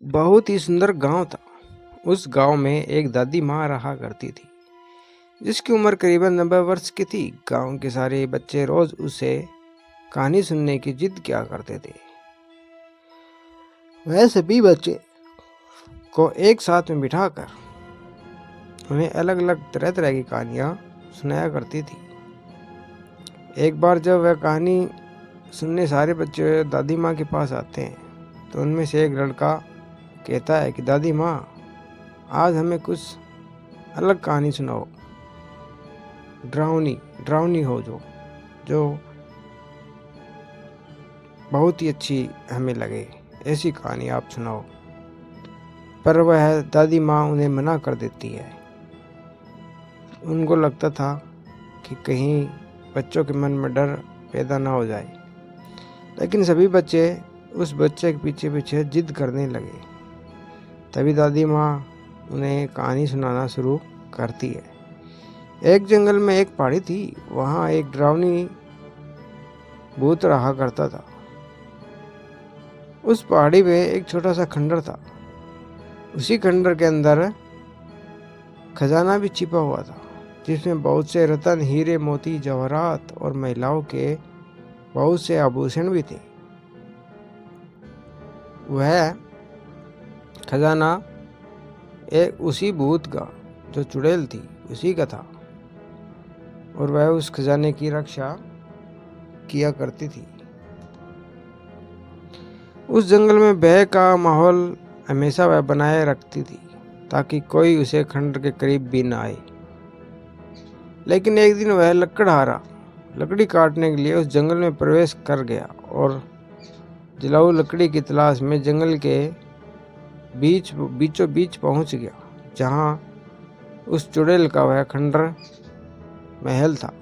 बहुत ही सुंदर गांव था। उस गांव में एक दादी माँ रहा करती थी, जिसकी उम्र करीबन 90 वर्ष की थी। गांव के सारे बच्चे रोज उसे कहानी सुनने की जिद किया करते थे। वह सभी बच्चे को एक साथ में बिठाकर उन्हें अलग अलग तरह तरह की कहानियां सुनाया करती थी। एक बार जब वह कहानी सुनने सारे बच्चे दादी माँ के पास आते हैं, तो उनमें से एक लड़का कहता है कि दादी माँ, आज हमें कुछ अलग कहानी सुनाओ, डरावनी हो जो बहुत ही अच्छी हमें लगे, ऐसी कहानी आप सुनाओ। पर वह दादी माँ उन्हें मना कर देती है। उनको लगता था कि कहीं बच्चों के मन में डर पैदा ना हो जाए, लेकिन सभी बच्चे उस बच्चे के पीछे पीछे जिद करने लगे। तभी दादी माँ उन्हें कहानी सुनाना शुरू करती है। एक जंगल में एक पहाड़ी थी। वहाँ एक डरावनी भूत रहा करता था। उस पहाड़ी में एक छोटा सा खंडर था। उसी खंडर के अंदर खजाना भी छिपा हुआ था, जिसमें बहुत से रत्न, हीरे, मोती, जवाहरात और महिलाओं के बहुत से आभूषण भी थे। वह खजाना एक उसी भूत का, जो चुड़ैल थी, उसी का था, और वह उस खजाने की रक्षा किया करती थी। उस जंगल में भय का माहौल हमेशा वह बनाए रखती थी, ताकि कोई उसे खंडर के करीब भी ना आए। लेकिन एक दिन वह लकड़ी काटने के लिए उस जंगल में प्रवेश कर गया और जलाऊ लकड़ी की तलाश में जंगल के बीचों बीच पहुंच गया, जहां उस चुड़ैल का वह खंडर महल था।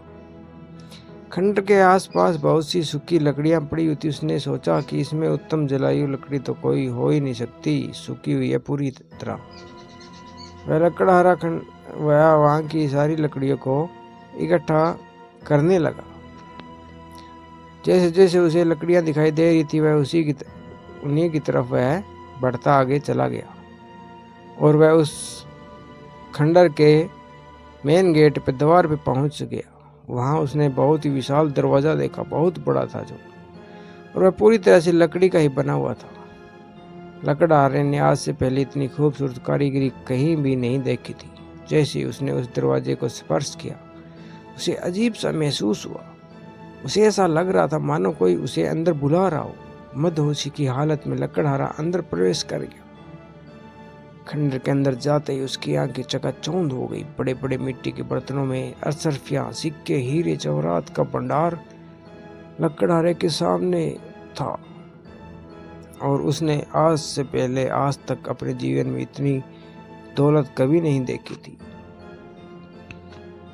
खंडर के आसपास बहुत सी सूखी लकड़ियां पड़ी हुई थी। उसने सोचा कि इसमें उत्तम जलायु लकड़ी तो कोई हो ही नहीं सकती, सूखी हुई है पूरी तरह। वह वहां की सारी लकड़ियों को इकट्ठा करने लगा। जैसे जैसे उसे लकड़ियां दिखाई दे रही थी, वह उन्हीं की तरफ वह बढ़ता आगे चला गया, और वह उस खंडर के मेन गेट पे, द्वार पे पहुंच गया। वहां उसने बहुत ही विशाल दरवाजा देखा, बहुत बड़ा था जो, और वह पूरी तरह से लकड़ी का ही बना हुआ था। लकड़हारे ने आज से पहले इतनी खूबसूरत कारीगरी कहीं भी नहीं देखी थी। जैसे ही उसने उस दरवाजे को स्पर्श किया, उसे अजीब सा महसूस हुआ। उसे ऐसा लग रहा था मानो कोई उसे अंदर बुला रहा हो। मदहोशी की हालत में लकड़हारा अंदर प्रवेश कर गया। खंडर के अंदर जाते ही उसकी आंखें चकाचौंध हो गई। बड़े बड़े मिट्टी के बर्तनों में अशरफियां, सिक्के, हीरे, जवाहरात का भंडार लकड़हारे के सामने था, और उसने आज से पहले आज तक अपने जीवन में इतनी दौलत कभी नहीं देखी थी।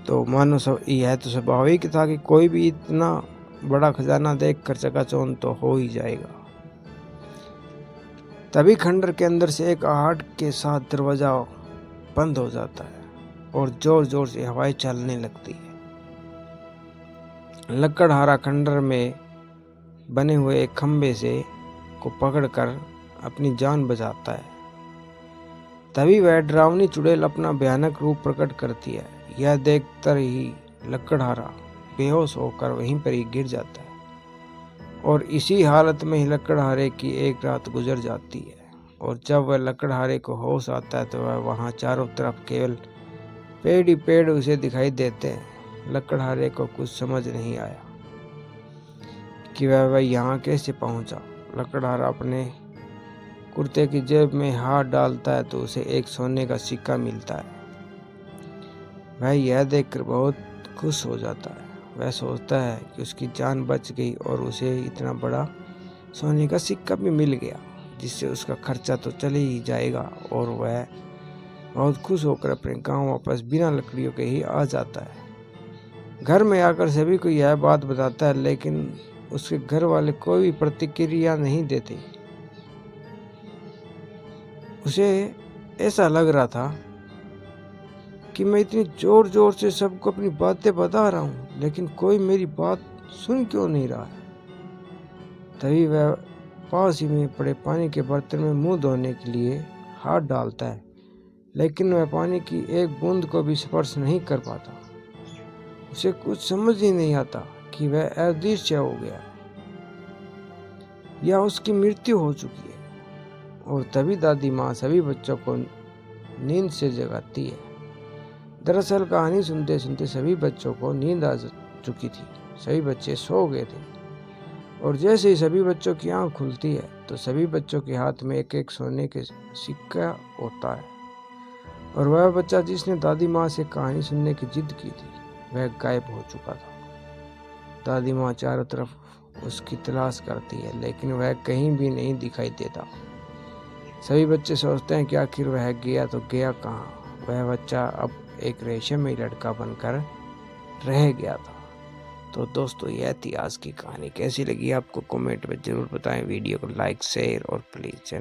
तो मानो यह तो स्वाभाविक था कि कोई भी इतना बड़ा खजाना देखकर चकाचौंध तो हो ही जाएगा। तभी खंडर के अंदर से एक आहट के साथ दरवाजा बंद हो जाता है और जोर जोर से हवाएं चलने लगती है। लकड़हारा खंडर में बने हुए एक खंबे से को पकड़कर अपनी जान बचाता है। तभी वह डरावनी चुड़ैल अपना भयानक रूप प्रकट करती है। यह देखकर ही लकड़हारा बेहोश होकर वहीं पर ही गिर जाता है, और इसी हालत में ही लकड़हारे की एक रात गुजर जाती है। और जब वह लकड़हारे को होश आता है, तो वह वहाँ चारों तरफ केवल पेड़ ही पेड़ उसे दिखाई देते हैं। लकड़हारे को कुछ समझ नहीं आया कि वह यहाँ कैसे पहुँचा। लकड़हारा अपने कुर्ते की जेब में हाथ डालता है, तो उसे एक सोने का सिक्का मिलता है। वह यह देखकर बहुत खुश हो जाता है। वह सोचता है कि उसकी जान बच गई और उसे इतना बड़ा सोने का सिक्का भी मिल गया, जिससे उसका खर्चा तो चले ही जाएगा। और वह बहुत खुश होकर अपने गांव वापस बिना लकड़ियों के ही आ जाता है। घर में आकर सभी को यह बात बताता है, लेकिन उसके घर वाले कोई भी प्रतिक्रिया नहीं देते। उसे ऐसा लग रहा था कि मैं इतनी जोर जोर से सबको अपनी बातें बता रहा हूँ, लेकिन कोई मेरी बात सुन क्यों नहीं रहा है। तभी वह पास ही में पड़े पानी के बर्तन में मुंह धोने के लिए हाथ डालता है, लेकिन वह पानी की एक बूंद को भी स्पर्श नहीं कर पाता। उसे कुछ समझ ही नहीं आता कि वह अदृश्य हो गया या उसकी मृत्यु हो चुकी है। और तभी दादी माँ सभी बच्चों को नींद से जगाती है। दरअसल कहानी सुनते सुनते सभी बच्चों को नींद आ चुकी थी। सभी बच्चे सो गए थे और जैसे ही सभी बच्चों की आंख खुलती है तो सभी बच्चों के हाथ में एक एक सोने के सिक्का होता है। और वह बच्चा जिसने दादी माँ से कहानी सुनने की जिद की थी वह गायब हो चुका था। दादी माँ चारों तरफ उसकी तलाश करती है, लेकिन वह कहीं भी नहीं दिखाई देता। सभी बच्चे सोचते हैं कि आखिर वह गया तो गया कहाँ। वह बच्चा अब एक रेशमी लड़का बनकर रह गया था। तो दोस्तों, यह थी आज की कहानी। कैसी लगी आपको कमेंट में जरूर बताएं। वीडियो को लाइक शेयर और प्लीज़ चैनल